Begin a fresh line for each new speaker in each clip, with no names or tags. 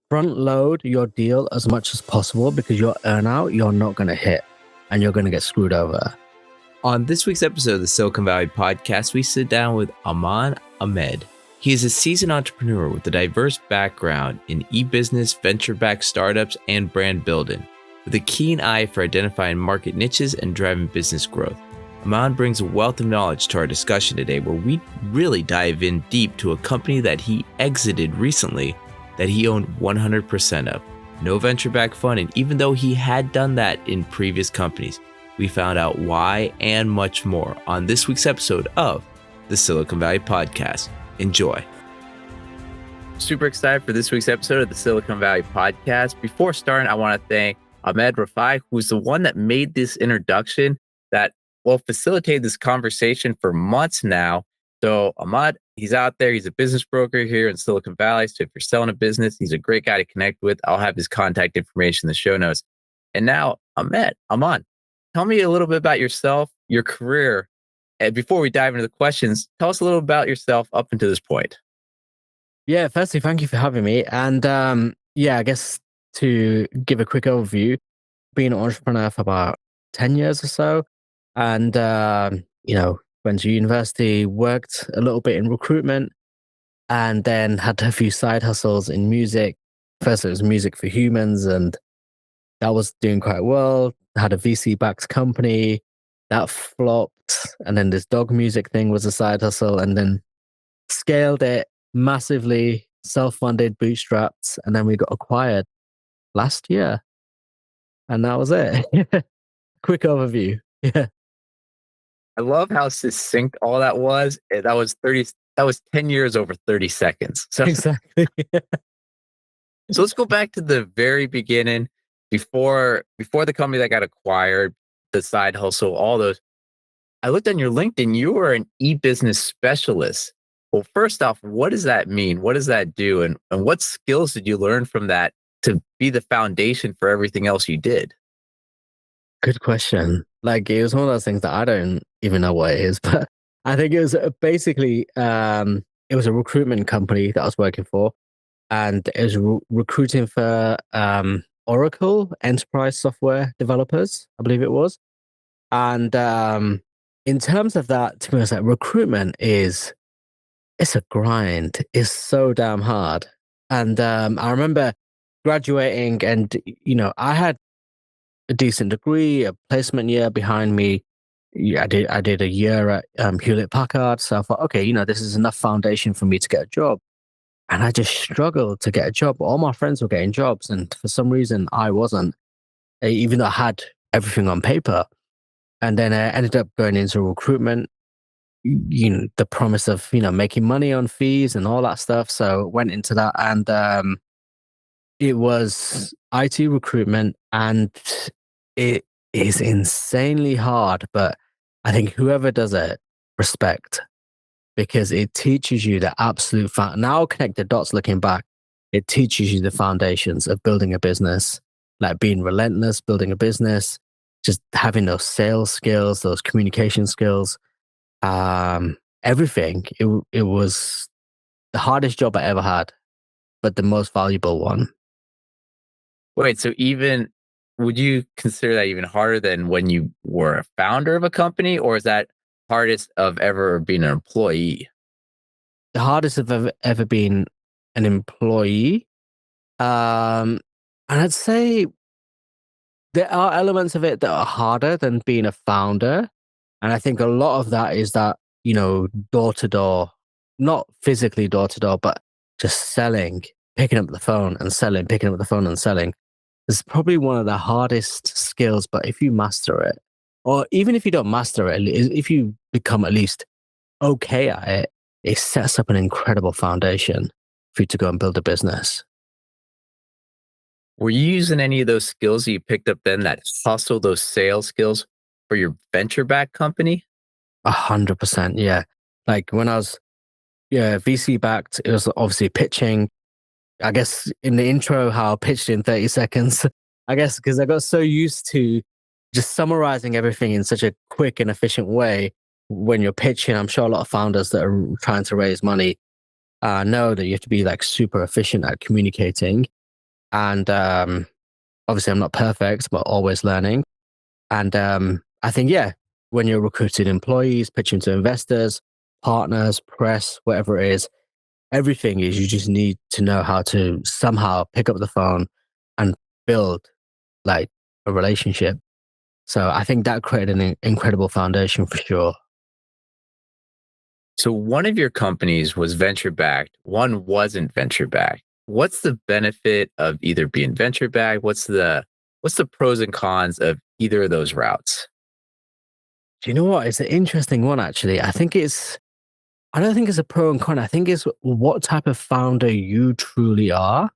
front load your deal as much as possible because your earnout you're not going to hit and you're going to get screwed over.
On this week's episode of the Silicon Valley Podcast, we sit down with Amman Ahmed. He is a seasoned entrepreneur with a diverse background in e-business, venture-backed startups, and brand building, with a keen eye for identifying market niches and driving business growth. Amman brings a wealth of knowledge to our discussion today, where we really dive in deep to a company that he exited recently that he owned 100% of. No venture-backed fund, and even though he had done that in previous companies, we found out why and much more on this week's episode of the Silicon Valley Podcast. Enjoy. Super excited for this week's episode of the Silicon Valley Podcast. Before starting, I want to thank Ahmed Rafai, who's the one that made this introduction that will facilitate this conversation for months now. So Ahmed, he's out there. He's a business broker here in Silicon Valley. So if you're selling a business, he's a great guy to connect with. I'll have his contact information in the show notes. And now, Amman, tell me a little bit about yourself, your career. And before we dive into the questions, tell us a little about yourself up until this point.
Yeah, firstly, thank you for having me. And I guess to give a quick overview, being an entrepreneur for about 10 years or so. And, went to university, worked a little bit in recruitment, and then had a few side hustles in music. First, it was Music for Humans, and that was doing quite well. Had a VC-backed company that flopped, and then this dog music thing was a side hustle, and then scaled it massively, self-funded, bootstrapped, and then we got acquired last year, and that was it. Quick overview. Yeah.
I love how succinct all that was. That was 10 years over 30 seconds. So
exactly.
So let's go back to the very beginning, before the company that got acquired, the side hustle, all those. I looked on your LinkedIn, you were an e-business specialist. Well, first off, what does that mean? What does that do? And what skills did you learn from that to be the foundation for everything else you did?
Good question. Like, it was one of those things that I don't even know what it is, but I think it was basically, it was a recruitment company that I was working for, and it was recruiting for Oracle enterprise software developers, I believe it was. And in terms of that, to be honest, like, recruitment it's a grind. It's so damn hard. And I remember graduating, and I had a decent degree, a placement year behind me. Yeah, I did a year at Hewlett Packard. So I thought, okay, this is enough foundation for me to get a job. And I just struggled to get a job. All my friends were getting jobs, and for some reason I wasn't, even though I had everything on paper. And then I ended up going into recruitment, the promise of, making money on fees and all that stuff. So went into that, and it was IT recruitment, and it is insanely hard, but I think whoever does it, respect, because it teaches you the absolute now connect the dots looking back. It teaches you the foundations of building a business, like being relentless, building a business, just having those sales skills, those communication skills, everything. It was the hardest job I ever had, but the most valuable one.
Wait, so would you consider that even harder than when you were a founder of a company, or is that hardest of ever being an employee?
The hardest of ever been an employee. And I'd say there are elements of it that are harder than being a founder. And I think a lot of that is that, door to door, not physically door to door, but just selling, picking up the phone and selling, picking up the phone and selling. It's probably one of the hardest skills, but if you master it, or even if you don't master it, if you become at least okay at it, it sets up an incredible foundation for you to go and build a business.
Were you using any of those skills that you picked up then, that hustle, those sales skills, for your venture-backed company?
100%, yeah. Like when I was VC-backed, it was obviously pitching. I guess in the intro, how I pitched in 30 seconds, I guess because I got so used to just summarizing everything in such a quick and efficient way when you're pitching. I'm sure a lot of founders that are trying to raise money know that you have to be like super efficient at communicating. And obviously, I'm not perfect, but always learning. And I think, yeah, when you're recruiting employees, pitching to investors, partners, press, whatever it is, everything is you just need to know how to somehow pick up the phone and build like a relationship. So I think that created an incredible foundation for sure.
So one of your companies was venture backed, one wasn't venture backed. What's the benefit of either being venture backed? What's the pros and cons of either of those routes?
Do you know what? It's an interesting one, actually. I don't think it's a pro and con. I think it's what type of founder you truly are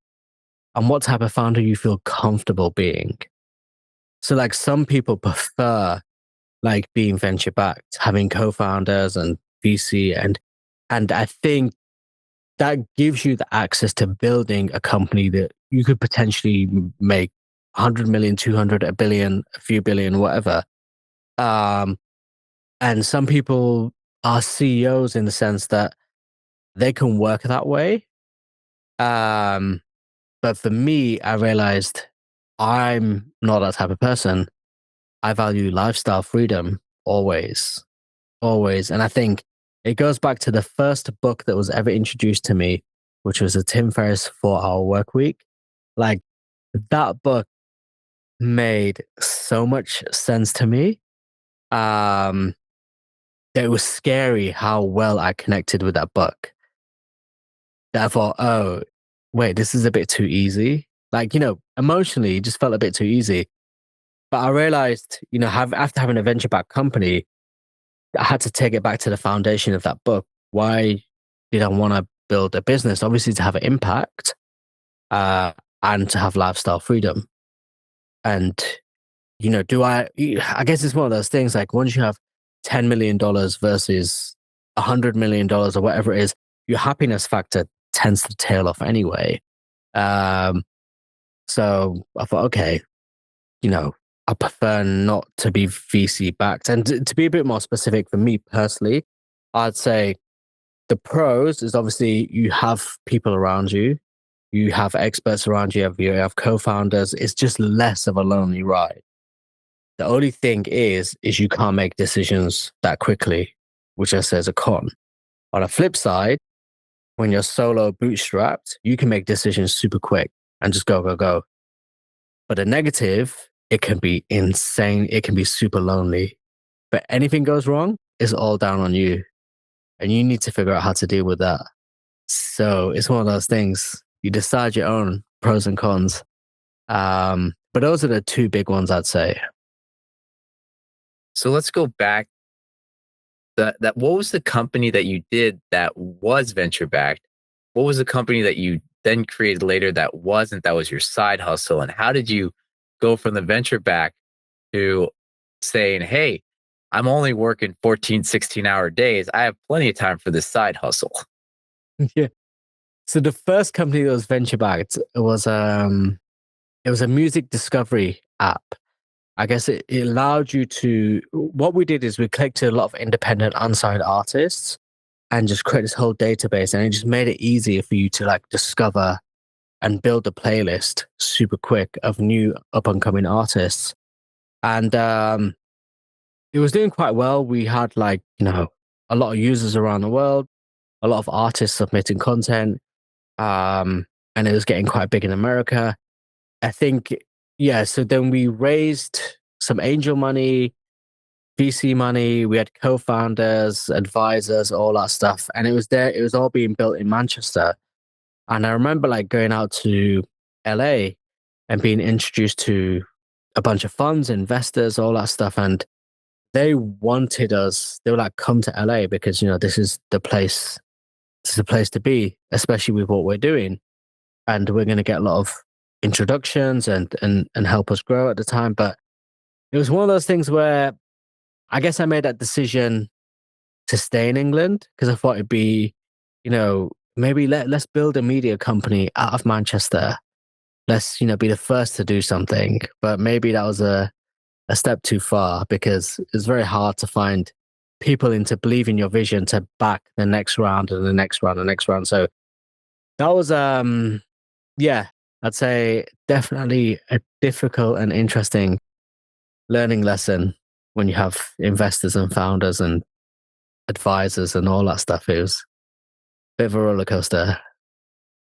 and what type of founder you feel comfortable being. So, like, some people prefer like being venture backed, having co-founders and VC, and I think that gives you the access to building a company that you could potentially make 100 million, 200, a billion, a few billion, whatever. Um, and some people are CEOs in the sense that they can work that way. Um, but for me, I realized I'm not that type of person. I value lifestyle freedom always, always. And I think it goes back to the first book that was ever introduced to me, which was a Tim Ferriss 4 Hour Work Week. Like that book made so much sense to me. Um, it was scary how well I connected with that book. That I thought, oh, wait, this is a bit too easy. Like, emotionally, it just felt a bit too easy. But I realized, after having a venture back company, I had to take it back to the foundation of that book. Why did I want to build a business? Obviously, to have an impact uh, and to have lifestyle freedom. And, I guess it's one of those things like once you have $10 million versus $100 million or whatever it is, your happiness factor tends to tail off anyway. Um, so I thought, okay, I prefer not to be VC backed. And to be a bit more specific for me personally, I'd say the pros is obviously you have people around you, you have experts around you, you have co-founders. It's just less of a lonely ride. The only thing is you can't make decisions that quickly, which I say is a con. On the flip side, when you're solo bootstrapped, you can make decisions super quick and just go, go, go. But a negative, it can be insane. It can be super lonely. But anything goes wrong, it's all down on you. And you need to figure out how to deal with that. So it's one of those things. You decide your own pros and cons. But those are the two big ones, I'd say.
So let's go back. That what was the company that you did that was venture backed? What was the company that you then created later that wasn't? That was your side hustle. And how did you go from the venture back to saying, hey, I'm only working 14, 16-hour days. I have plenty of time for this side hustle.
Yeah. So the first company that was venture backed it was a music discovery app. I guess it allowed you to. What we did is we collected a lot of independent unsigned artists and just create this whole database, and it just made it easier for you to like discover and build a playlist super quick of new up and coming artists. And it was doing quite well. We had a lot of users around the world, a lot of artists submitting content, and it was getting quite big in America. I think, yeah. So then we raised some angel money, VC money. We had co-founders, advisors, all that stuff, and it was there. It was all being built in Manchester. And I remember like going out to LA and being introduced to a bunch of funds, investors, all that stuff, and they wanted us. They were like, "Come to LA because this is the place. This is the place to be, especially with what we're doing, and we're going to get a lot of introductions and help us grow at the time." But it was one of those things where I guess I made that decision to stay in England because I thought it'd be, maybe let's build a media company out of Manchester. Let's be the first to do something. But maybe that was a step too far because it's very hard to find people into believing your vision to back the next round and the next round and the next round. So that was yeah. I'd say definitely a difficult and interesting learning lesson when you have investors and founders and advisors and all that stuff. It was a bit of a roller coaster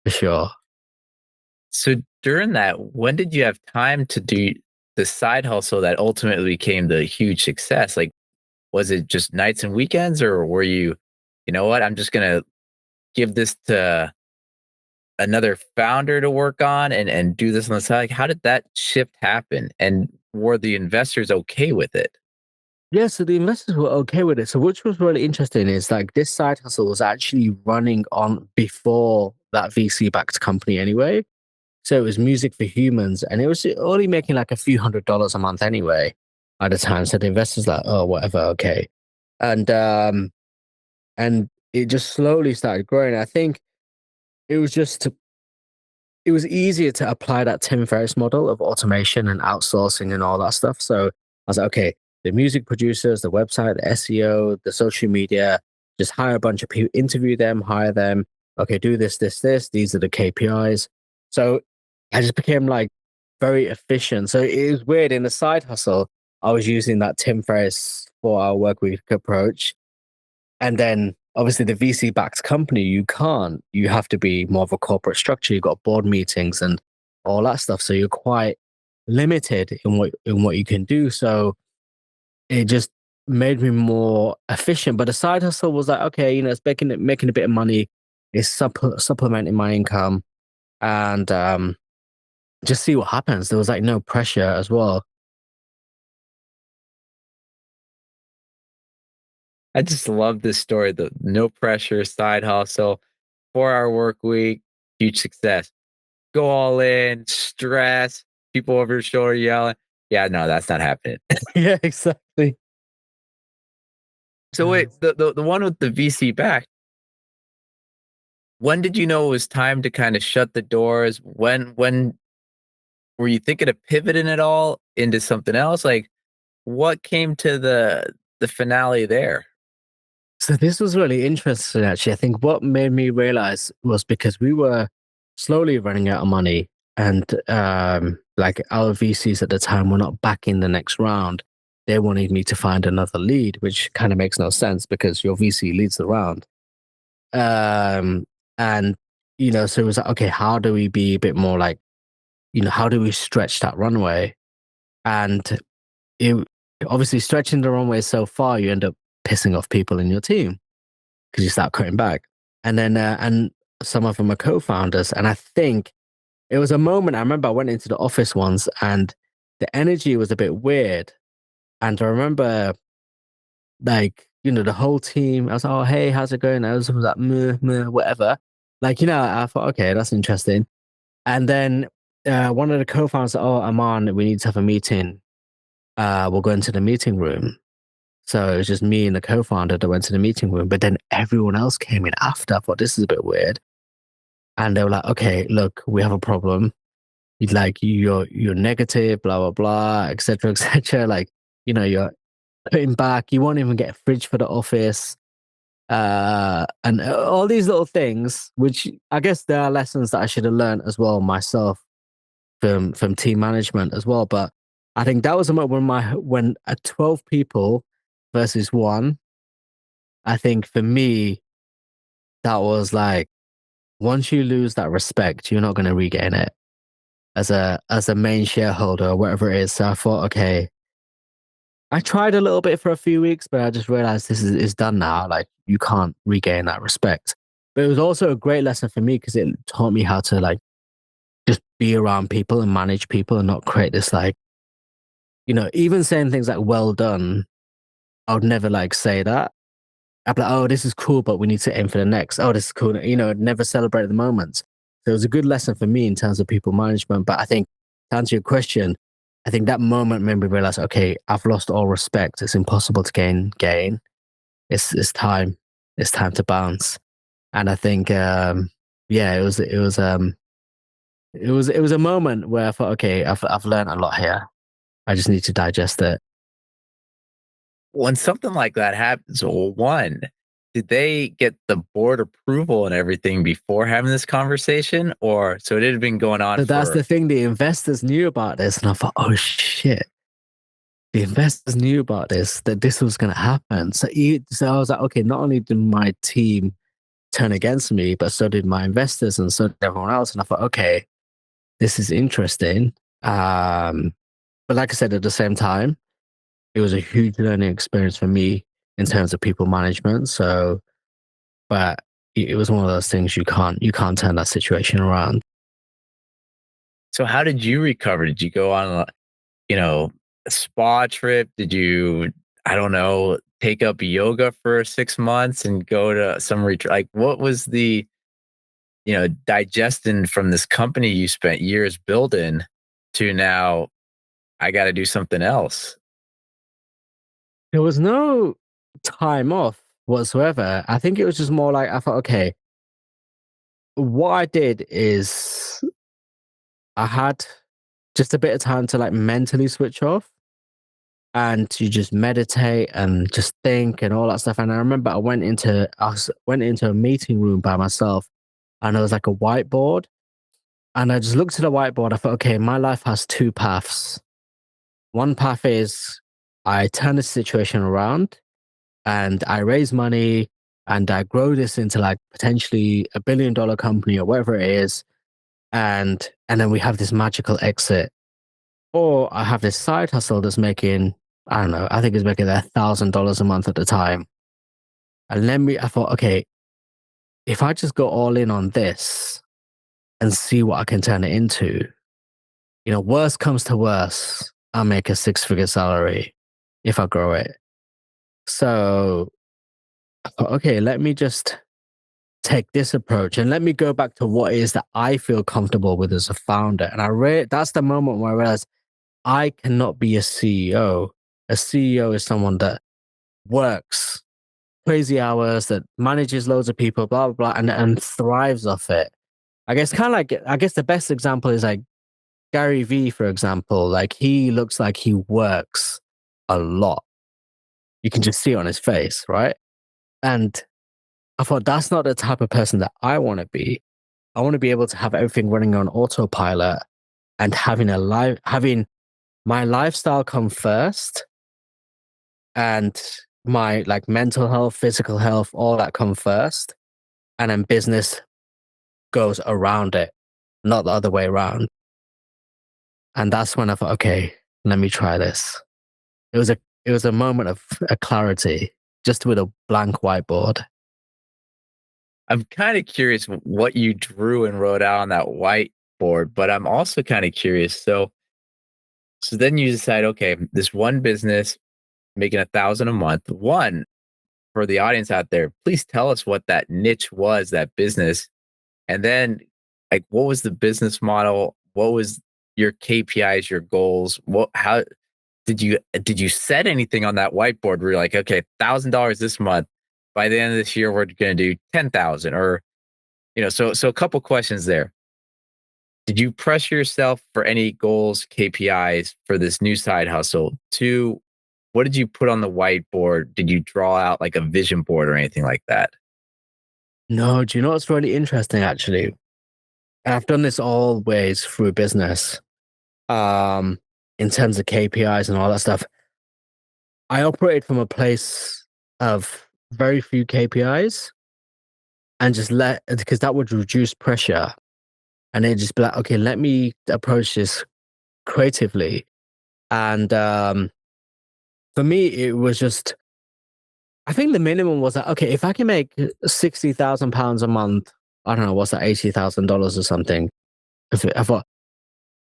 for sure.
So during that, when did you have time to do the side hustle that ultimately became the huge success? Like, was it just nights and weekends, or were you, you know what, I'm just gonna give this to another founder to work on and do this on the side? Like, how did that shift happen? And were the investors okay with it?
Yeah, so the investors were okay with it. So which was really interesting is like this side hustle was actually running on before that VC backed company anyway. So it was music for humans and it was only making like a few $100s a month anyway at the time. So the investors like, oh whatever, okay. And and it just slowly started growing. I think it was just it was easier to apply that Tim Ferriss model of automation and outsourcing and all that stuff. So I was like, okay, the music producers, the website, the SEO, the social media, just hire a bunch of people, interview them, hire them. Okay, do this, this, this. These are the KPIs. So I just became like very efficient. So it was weird in the side hustle. I was using that Tim Ferriss 4 hour work week approach. And then obviously the VC backed company, you can't. You have to be more of a corporate structure. You've got board meetings and all that stuff. So you're quite limited in what you can do. So it just made me more efficient. But the side hustle was like, okay, it's making a bit of money, it's supplementing my income, and just see what happens. There was like no pressure as well.
I just love this story. The no pressure side hustle, 4 hour work week, huge success. Go all in, stress, people over your shoulder yelling. Yeah, no, that's not happening.
Yeah, exactly.
So wait, the one with the VC back, when did you know it was time to kind of shut the doors? When were you thinking of pivoting at all into something else? Like, what came to the finale there?
So this was really interesting, actually. I think what made me realize was because we were slowly running out of money, and like our VCs at the time were not back in the next round. They wanted me to find another lead, which kind of makes no sense because your VC leads the round. Um, and so it was like, okay, how do we be a bit more like, how do we stretch that runway? And it obviously stretching the runway so far, you end up pissing off people in your team because you start cutting back. And then, and some of them are co-founders. And I think it was a moment. I remember I went into the office once and the energy was a bit weird. And I remember like, the whole team, I was like, oh, hey, how's it going? I was like, meh, meh, whatever. Like, I thought, okay, that's interesting. And then one of the co-founders said, oh, Amman, we need to have a meeting. We'll go into the meeting room. So it was just me and the co-founder that went to the meeting room, but then everyone else came in after. I thought this is a bit weird. And they were like, okay, look, we have a problem. Like you're negative, blah, blah, blah, etc., etc. Like, you're putting back, you won't even get a fridge for the office. And all these little things, which I guess there are lessons that I should have learned as well myself from team management as well. But I think that was a moment when at 12 people versus one, I think for me, that was like once you lose that respect, you're not going to regain it as a main shareholder or whatever it is. So I thought, okay, I tried a little bit for a few weeks, but I just realized this is done now. Like you can't regain that respect. But it was also a great lesson for me because it taught me how to like just be around people and manage people and not create this like, even saying things like well done, I would never like say that. I'd be like, oh, this is cool, but we need to aim for the next. Oh, this is cool. Never celebrate the moments. So it was a good lesson for me in terms of people management. But I think to answer your question, I think that moment made me realize, okay, I've lost all respect. It's impossible to gain. It's time. It's time to bounce. And I think, yeah, it was a moment where I thought, okay, I've learned a lot here. I just need to digest it.
When something like that happens, well, one, did they get the board approval and everything before having this conversation? Or so it had been going on
So that's
for
the thing. The investors knew about this, and I thought, oh shit, the investors knew about this, that this was going to happen. So I was like, okay, not only did my team turn against me, but so did my investors and so did everyone else. And I thought, okay, this is interesting. But like I said, at the same time, it was a huge learning experience for me in terms of people management. So, but it was one of those things you can't turn that situation around.
so how did you recover? Did you go on a spa trip? Did you, I don't know, take up yoga for 6 months and go to some retreat? Like what was the, digesting from this company you spent years building to now I got to do something else?
There was no time off whatsoever. I think it was just more like I thought, okay, what I did is I had just a bit of time to like mentally switch off and to just meditate and just think and all that stuff. And I remember went into a meeting room by myself, and there was like a whiteboard, and I just looked at the whiteboard. I thought, okay, my life has two paths. One path is I turn the situation around and I raise money and I grow this into like potentially $1 billion company or whatever it is, and then we have this magical exit. Or I have this side hustle that's making, I don't know, I think it's making $1,000 a month at the time. And I thought, okay, if I just go all in on this and see what I can turn it into, worst comes to worst, I'll make a 6-figure salary if I grow it. So I thought, okay, let me just take this approach and let me go back to what it is that I feel comfortable with as a founder. And that's the moment where I realized I cannot be a CEO. A CEO is someone that works crazy hours, that manages loads of people, blah, blah, blah, and thrives off it. I guess the best example is like Gary Vee, for example. Like he looks like he works a lot. You can just see it on his face, right? And I thought that's not the type of person that I want to be. I want to be able to have everything running on autopilot and having my lifestyle come first and my like mental health, physical health, all that come first. And then business goes around it, not the other way around. And that's when I thought, okay, let me try this. It was a moment of a clarity just with a blank whiteboard.
I'm kind of curious what you drew and wrote out on that whiteboard, but I'm also kind of curious. So then you decide, okay, this one business making 1,000 a month. One, for the audience out there, please tell us what that niche was, that business. And then like what was the business model? What was your KPIs, your goals? How did you set anything on that whiteboard where you're like, okay, $1,000 this month. By the end of this year, we're gonna do 10,000 or so a couple questions there. Did you pressure yourself for any goals, KPIs for this new side hustle? Two, what did you put on the whiteboard? Did you draw out like a vision board or anything like that?
No, do you know what's really interesting actually? I've done this always through business. Um, in terms of KPIs and all that stuff. I operated from a place of very few KPIs and because that would reduce pressure. And it just be like, okay, let me approach this creatively. And for me, it was just, I think the minimum was that, okay, if I can make £60,000 a month, I don't know, what's that, $80,000 or something. I thought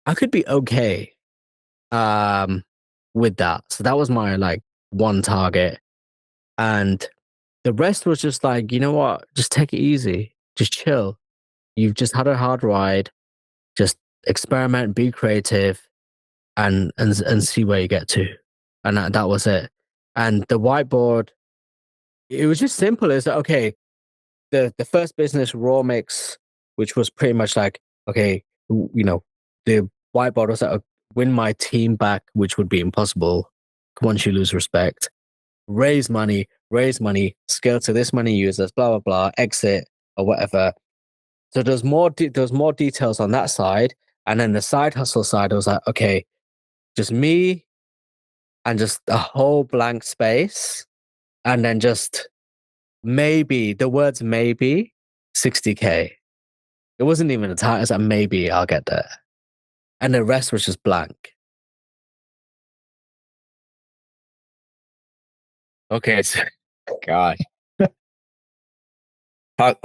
I could be okay um, with that. So that was my like one target. And the rest was just like, you know what? Just take it easy. Just chill. You've just had a hard ride. Just experiment, be creative, and see where you get to. And that was it. And the whiteboard, it was just simple. It's like, okay, the first business raw mix, which was pretty much like, okay, the whiteboard was like, win my team back, which would be impossible once you lose respect. Raise money, raise money, scale to this many users, blah blah blah, exit or whatever. So there's more details on that side, and then the side hustle side, I was like, okay, just me and just a whole blank space, and then just maybe the words maybe 60K. It wasn't even a time. It's like maybe I'll get there, and the rest was just blank.
Okay, so gosh, talk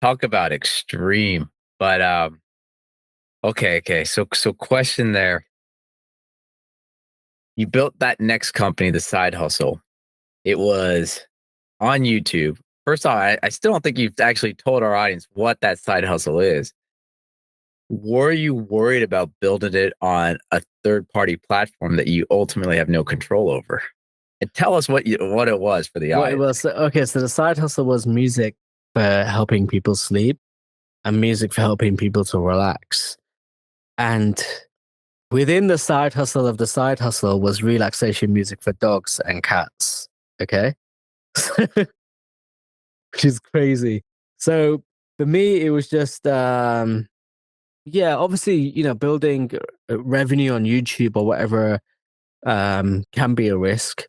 talk about extreme. But okay. So question there. You built that next company, the side hustle. It was on YouTube. First off, I still don't think you've actually told our audience what that side hustle is. Were you worried about building it on a third party platform that you ultimately have no control over? And tell us what it was for the
What it
audience.
was, okay, so the side hustle was music for helping people sleep and music for helping people to relax. And within the side hustle of the side hustle was relaxation music for dogs and cats. Okay. Which is crazy. So for me, it was just, yeah, obviously, building revenue on YouTube or whatever can be a risk.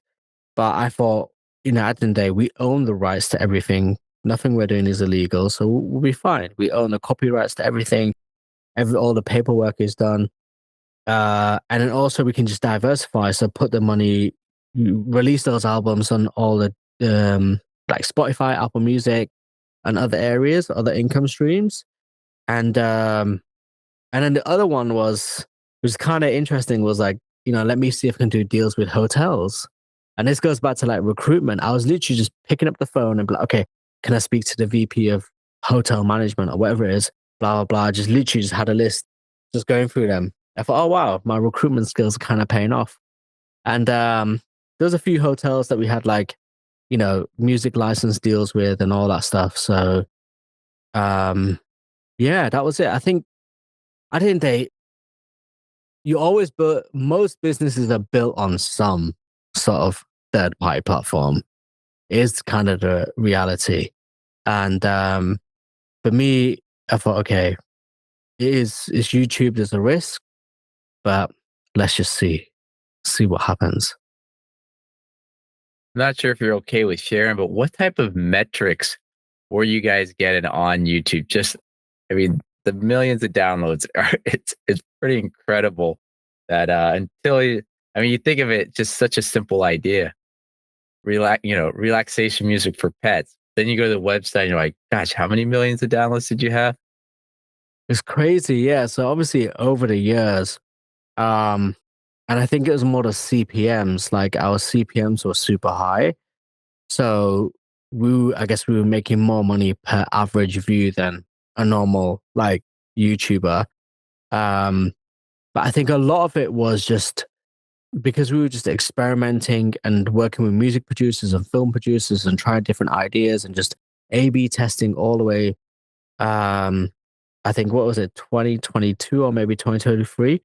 But I thought, at the end of the day, we own the rights to everything. Nothing we're doing is illegal, so we'll be fine. We own the copyrights to everything. All the paperwork is done. And then also we can just diversify. So put the money, release those albums on all the like Spotify, Apple Music, and other areas, other income streams. And then the other one was kind of interesting, was like, let me see if I can do deals with hotels. And this goes back to like recruitment. I was literally just picking up the phone and be like, okay, can I speak to the VP of hotel management or whatever it is? Blah, blah, blah. Just literally just had a list, just going through them. I thought, oh, wow, my recruitment skills are kind of paying off. And there was a few hotels that we had like, music license deals with and all that stuff. So yeah, that was it. I think I didn't date. You always, but most businesses are built on some sort of third party platform, is kind of the reality. And for me, I thought, okay, is YouTube, there's a risk, but let's just see what happens.
I'm not sure if you're okay with sharing, but what type of metrics were you guys getting on YouTube? I mean, the millions of downloads are it's pretty incredible that you think of it just such a simple idea. Relaxation music for pets. Then you go to the website and you're like, gosh, how many millions of downloads did you have?
It's crazy, yeah. So obviously over the years, um, and I think it was more the CPMs. Like our CPMs were super high, so I guess we were making more money per average view than a normal like YouTuber. Um, but I think a lot of it was just because we were just experimenting and working with music producers and film producers and trying different ideas and just A/B testing all the way. Um, I think what was it, 2022 or maybe 2023?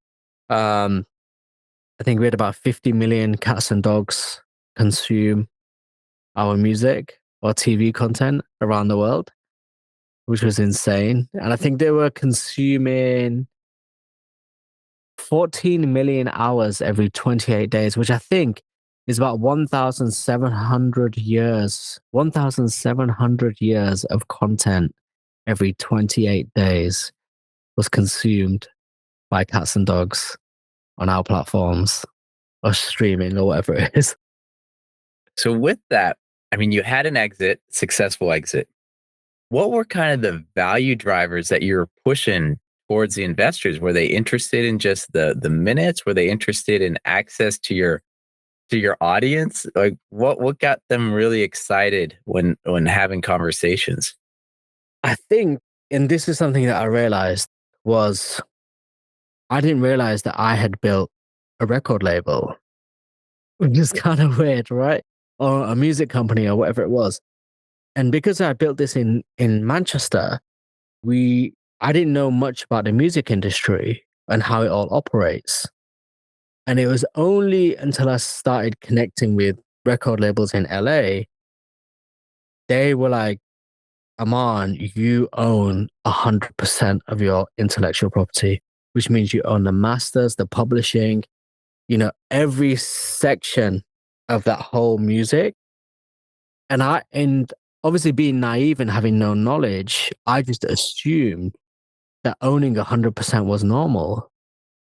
Um, I think we had about 50 million cats and dogs consume our music or TV content around the world, which was insane. And I think they were consuming 14 million hours every 28 days, which I think is about 1,700 years, 1,700 years of content every 28 days was consumed by cats and dogs on our platforms or streaming or whatever it is.
So with that, I mean, you had an exit, successful exit. What were kind of the value drivers that you were pushing towards the investors? Were they interested in just the minutes? Were they interested in access to your audience? Like what got them really excited when having conversations?
I think, and this is something that I realized, was I didn't realize that I had built a record label, which is kind of weird, right? Or a music company or whatever it was. And because I built this in Manchester, I didn't know much about the music industry and how it all operates. And it was only until I started connecting with record labels in LA they were like, Aman, you own 100% of your intellectual property, which means you own the masters, the publishing, every section of that whole music. And obviously being naive and having no knowledge, I just assumed that owning 100% was normal.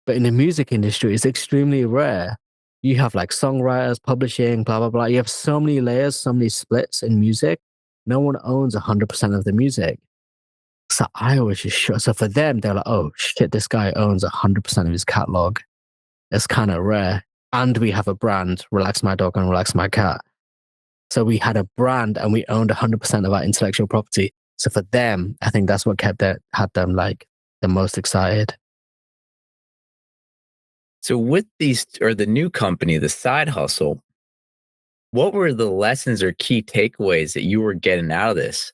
But in the music industry, it's extremely rare. You have like songwriters, publishing, blah, blah, blah. You have so many layers, so many splits in music. No one owns 100% of the music. So I was just sure. So for them, they're like, oh shit, this guy owns 100% of his catalog. It's kind of rare. And we have a brand, Relax My Dog and Relax My Cat. So we had a brand and we owned 100% of our intellectual property. So for them, I think that's what had them like the most excited.
So with the new company, the side hustle, what were the lessons or key takeaways that you were getting out of this?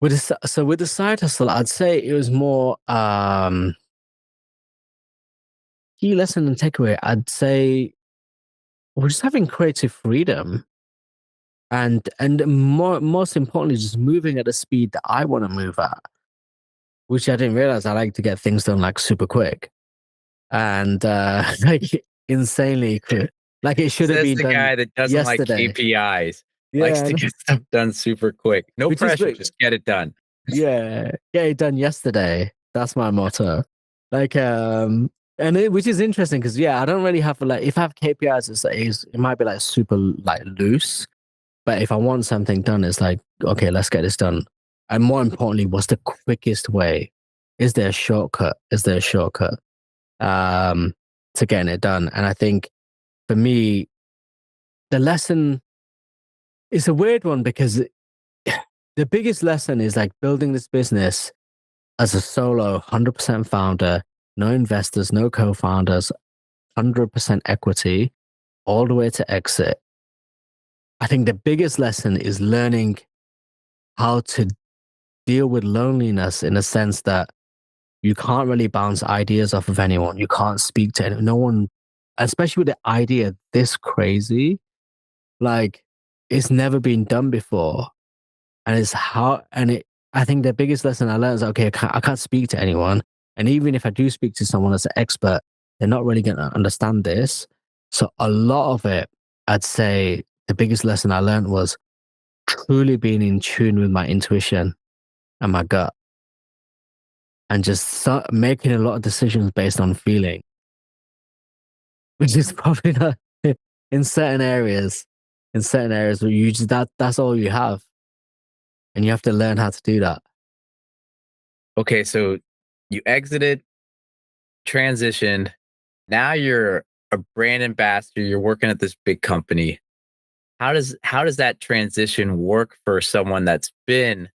With the side hustle, I'd say it was more key lesson and takeaway. I'd say we're just having creative freedom, and most importantly, just moving at the speed that I want to move at, which I didn't realize I like to get things done like super quick and like insanely quick. Like it should have
Says
been
the
done
guy that doesn't like
yesterday.
KPIs, likes
Yeah,
to get stuff done super quick. No
which is
pressure, just get it done.
yeah, get it done yesterday. That's my motto. Like which is interesting because yeah, I don't really have like if I have KPIs, it might be like super like loose. But if I want something done, it's like, okay, let's get this done. And more importantly, what's the quickest way? Is there a shortcut? Is there a shortcut to getting it done? And I think for me, the lesson is a weird one because the biggest lesson is like building this business as a solo 100% founder, no investors, no co-founders, 100% equity, all the way to exit. I think the biggest lesson is learning how to deal with loneliness in the sense that you can't really bounce ideas off of anyone. You can't speak to anyone. No one, especially with the idea this crazy, like it's never been done before. And I think the biggest lesson I learned is, okay, I can't speak to anyone. And even if I do speak to someone that's an expert, they're not really going to understand this. So a lot of it, I'd say the biggest lesson I learned was truly being in tune with my intuition and my gut and just making a lot of decisions based on feeling, which is probably not in certain areas, where you just, that's all you have. And you have to learn how to do that.
Okay, so you exited, transitioned. Now you're a brand ambassador. You're working at this big company. How does that transition work for someone that's been,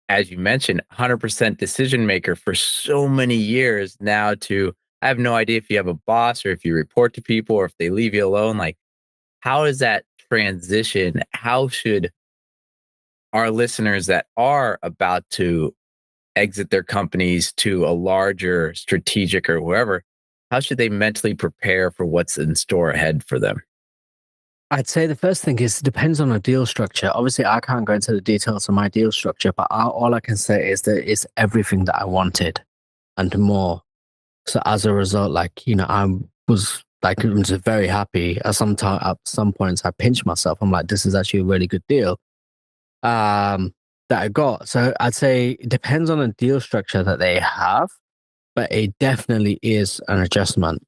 as you mentioned, 100% decision maker for so many years now to, I have no idea if you have a boss or if you report to people or if they leave you alone. Like, how is that transition? How should our listeners that are about to exit their companies to a larger strategic or whoever, how should they mentally prepare for what's in store ahead for them?
I'd say the first thing is it depends on the deal structure. Obviously, I can't go into the details of my deal structure, but all I can say is that it's everything that I wanted and more. So as a result, like, I was just very happy. At some points, I pinched myself. I'm like, this is actually a really good deal that I got. So I'd say it depends on the deal structure that they have, but it definitely is an adjustment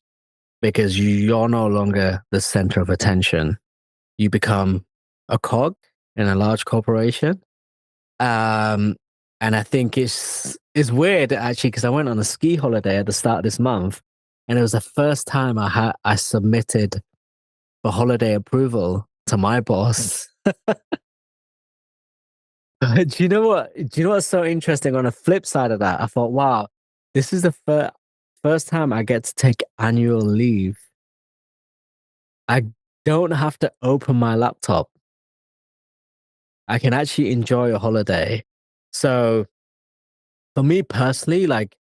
because you're no longer the center of attention. You become a cog in a large corporation. And I think it's weird actually because I went on a ski holiday at the start of this month, and it was the first time I submitted for holiday approval to my boss. Do you know what? Do you know what's so interesting? On the flip side of that, I thought, wow, this is the first time I get to take annual leave. I don't have to open my laptop. I can actually enjoy a holiday. So for me personally, like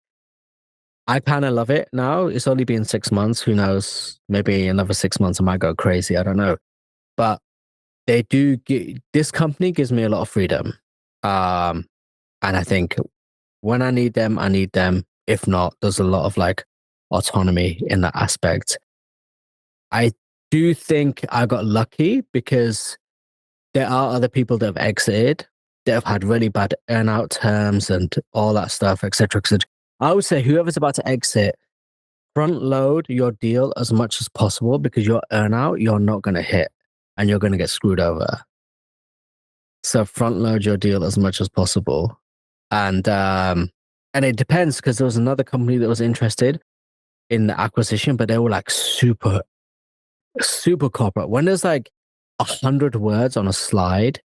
I kind of love it now. It's only been 6 months. Who knows? Maybe another 6 months I might go crazy. I don't know. But this company gives me a lot of freedom. Um, and I think when I need them, I need them. If not, there's a lot of like autonomy in that aspect. I do think I got lucky because there are other people that have exited that have had really bad earnout terms and all that stuff, etc., etc. I would say whoever's about to exit, front load your deal as much as possible because your earnout you're not going to hit and you're going to get screwed over. So front load your deal as much as possible, and it depends because there was another company that was interested in the acquisition, but they were like super corporate. When there's like 100 words on a slide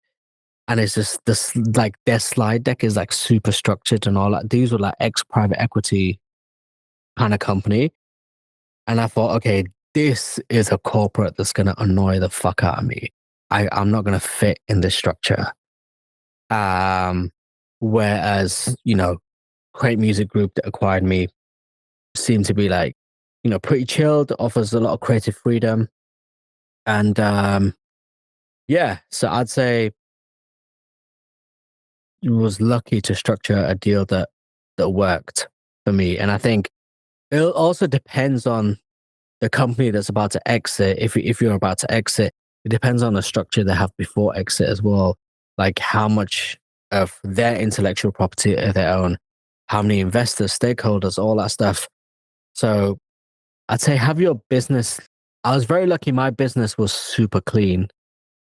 and it's just this like their slide deck is like super structured and all that. These were like ex private equity kind of company. And I thought, okay, this is a corporate that's going to annoy the fuck out of me. I'm not going to fit in this structure. Um, Whereas, Great Music Group that acquired me seemed to be like, pretty chilled, offers a lot of creative freedom. And yeah, so I'd say was lucky to structure a deal that worked for me. And I think it also depends on the company that's about to exit. If you're about to exit, it depends on the structure they have before exit as well. Like how much of their intellectual property they own, how many investors, stakeholders, all that stuff. So I'd say have your business. I was very lucky. My business was super clean.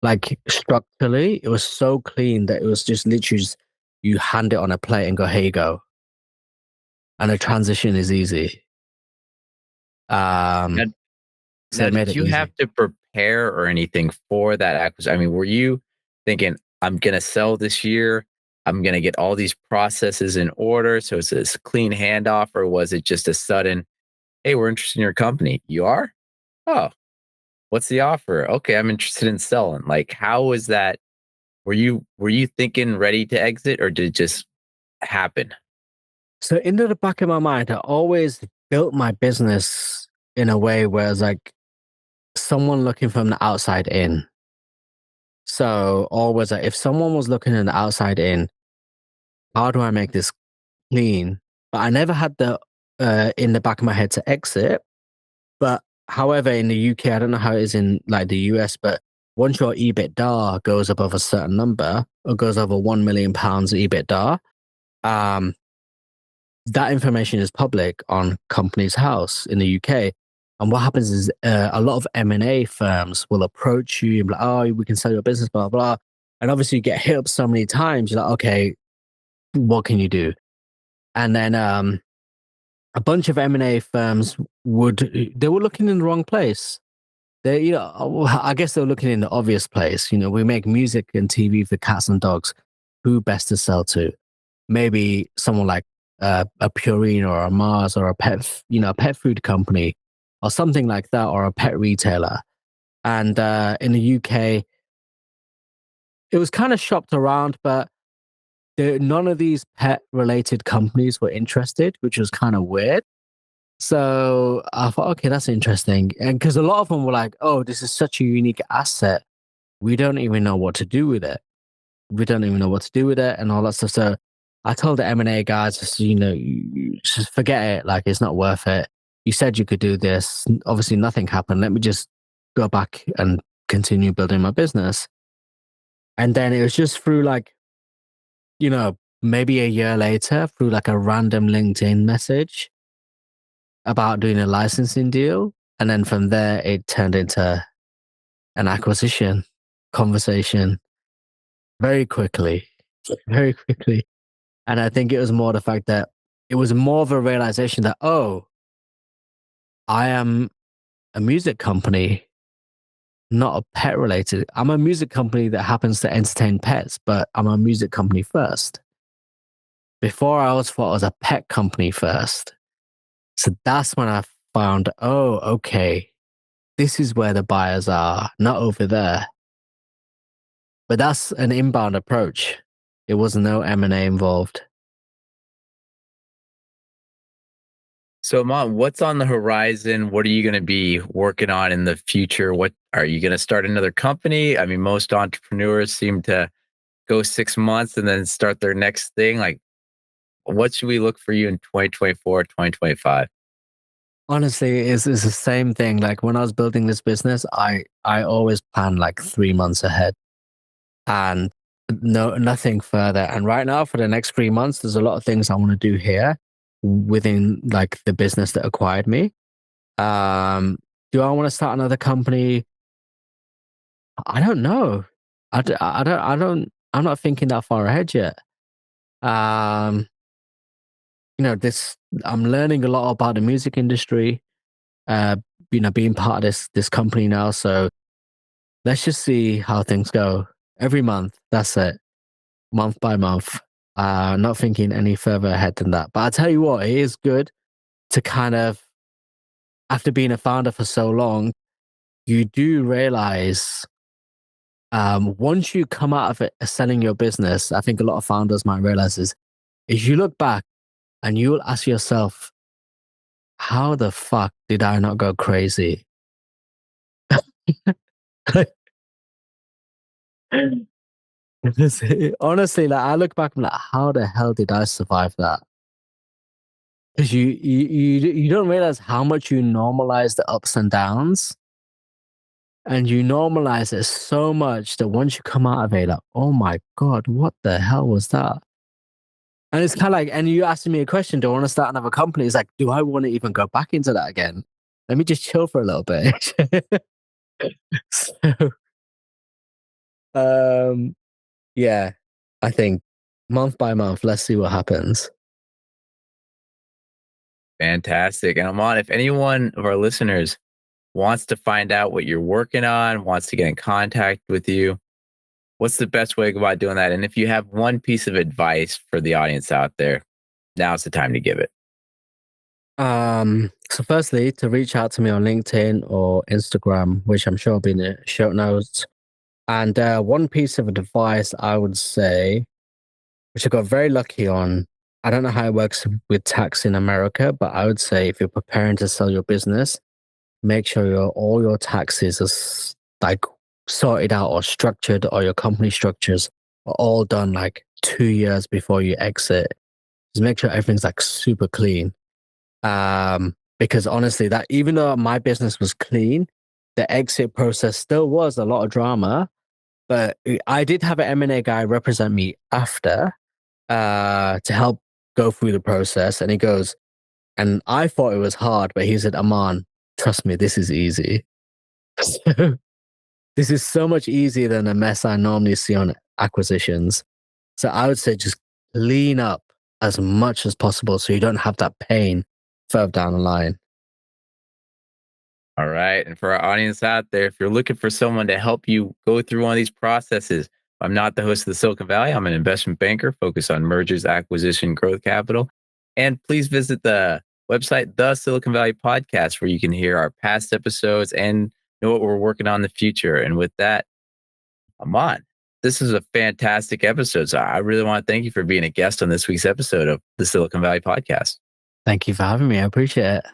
Like structurally, it was so clean that it was just literally just, you hand it on a plate and go, here you go. And the transition is easy.
Now,
So
now,
it made
did
it
you have
easy.
to prepare or anything for that acquisition? I mean, were you thinking, I'm going to sell this year? I'm going to get all these processes in order. So it's this clean handoff, or was it just a sudden, hey, we're interested in your company? You are? Oh, what's the offer? Okay, I'm interested in selling. Like, how was that? Were you thinking ready to exit, or did it just happen?
So into the back of my mind, I always built my business in a way where it's like someone looking from the outside in. So always like if someone was looking in the outside in, how do I make this clean? But I never had the in the back of my head to exit. But however, in the UK, I don't know how it is in like the US, but once your EBITDA goes above a certain number or goes over £1 million EBITDA, um, that information is public on Companies House in the UK. And what happens is a lot of M&A firms will approach you and be like, oh, we can sell your business, blah, blah. And obviously you get hit up so many times, you're like, okay, what can you do? And then a bunch of M&A firms they were looking in the wrong place. I guess they were looking in the obvious place. We make music and TV for cats and dogs. Who best to sell to? Maybe someone like a Purina or a Mars or a pet food company or something like that, or a pet retailer. And in the UK, it was kind of shopped around, but none of these pet related companies were interested, which was kind of weird. So I thought, okay, that's interesting. And because a lot of them were like, oh, this is such a unique asset. We don't even know what to do with it. We don't even know what to do with it and all that stuff. So I told the M&A guys, just, just forget it. Like, it's not worth it. You said you could do this. Obviously, nothing happened. Let me just go back and continue building my business. And then it was just through like, maybe a year later, through like a random LinkedIn message about doing a licensing deal. And then from there, it turned into an acquisition conversation very quickly, very quickly. And I think it was more the fact that it was more of a realization that, oh, I am a music company, not a pet related. I'm a music company that happens to entertain pets, but I'm a music company first. Before I always thought I was a pet company first. So that's when I found, oh, okay, this is where the buyers are, not over there. But that's an inbound approach. It was no M&A involved.
So, Mom, what's on the horizon? What are you going to be working on in the future? What are you going to start another company? I mean, most entrepreneurs seem to go 6 months and then start their next thing. Like, what should we look for you in 2024, 2025?
Honestly, it's the same thing. Like when I was building this business, I always plan like 3 months ahead and nothing further. And right now, for the next 3 months, there's a lot of things I want to do here within like the business that acquired me. Um, do I want to start another company? I don't know. I'm not thinking that far ahead yet. Um, this I'm learning a lot about the music industry. Uh, being part of this company now. So let's just see how things go. Every month, that's it. Month by month. Not thinking any further ahead than that. But I tell you what, it is good to kind of, after being a founder for so long, you do realize once you come out of it selling your business, I think a lot of founders might realize is you look back and you'll ask yourself, how the fuck did I not go crazy? Honestly, like I look back and like, how the hell did I survive that? Because you don't realize how much you normalize the ups and downs, and you normalize it so much that once you come out of it, like, oh my god, what the hell was that? And it's kind of like, and you asking me a question, do I want to start another company? It's like, do I want to even go back into that again? Let me just chill for a little bit. So, um, yeah, I think month by month, let's see what happens.
Fantastic. And Amon, if anyone of our listeners wants to find out what you're working on, wants to get in contact with you, what's the best way to go about doing that? And if you have one piece of advice for the audience out there, now's the time to give it.
So firstly, to reach out to me on LinkedIn or Instagram, which I'm sure will be in the show notes. And one piece of advice I would say, which I got very lucky on, I don't know how it works with tax in America, but I would say if you're preparing to sell your business, make sure all your taxes are like sorted out or structured, or your company structures are all done like 2 years before you exit. Just make sure everything's like super clean. Because honestly, that even though my business was clean, the exit process still was a lot of drama. But I did have an M&A guy represent me after to help go through the process. And he goes, and I thought it was hard, but he said, Aman, trust me, this is easy. So this is so much easier than a mess I normally see on acquisitions. So I would say just clean up as much as possible so you don't have that pain further down the line.
All right. And for our audience out there, if you're looking for someone to help you go through one of these processes, I'm not the host of the Silicon Valley. I'm an investment banker focused on mergers, acquisition, growth capital. And please visit the website, The Silicon Valley Podcast, where you can hear our past episodes and know what we're working on in the future. And with that, Aman, this is a fantastic episode. So I really want to thank you for being a guest on this week's episode of the Silicon Valley Podcast.
Thank you for having me. I appreciate it.